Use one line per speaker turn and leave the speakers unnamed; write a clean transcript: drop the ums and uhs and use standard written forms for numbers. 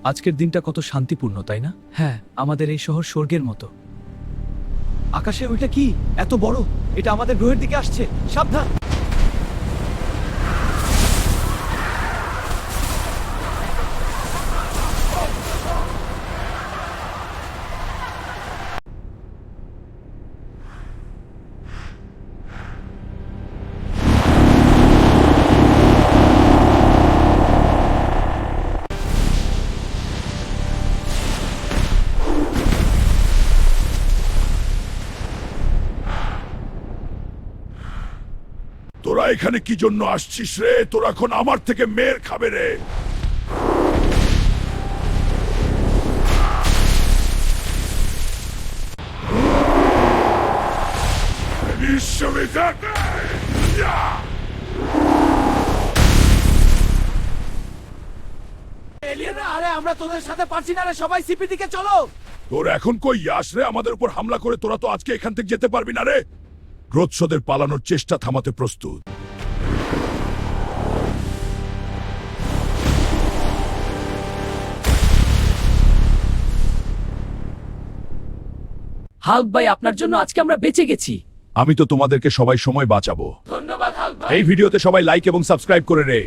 আজকের দিনটা কত শান্তিপূর্ণ, তাই না? হ্যাঁ, আমাদের এই শহর স্বর্গের মতো। আকাশে ওইটা কি এত বড়? এটা আমাদের গ্রহের দিকে আসছে, সাবধান।
তোরা এখানে কি জন্য আসছিস রে? তোরা এখন আমার থেকে মেয়ের খাবে রে।
আরে আমরা তোদের সাথে পারছি না রে, সবাই সিপি দিকে চলো।
তোর এখন কই ইয়াস রে? আমাদের উপর হামলা করে তোরা তো আজকে এখান থেকে যেতে পারবি না রে। গ্রোথসদের পালানোর চেষ্টা থামাতে প্রস্তুত।
হাল্ক ভাই, আপনার জন্য আজকে আমরা বেঁচে গেছি।
আমি তো তোমাদেরকে সবাই সময় বাঁচাবো।
ধন্যবাদ হাল্ক ভাই।
এই ভিডিওতে সবাই লাইক এবং সাবস্ক্রাইব করে রে।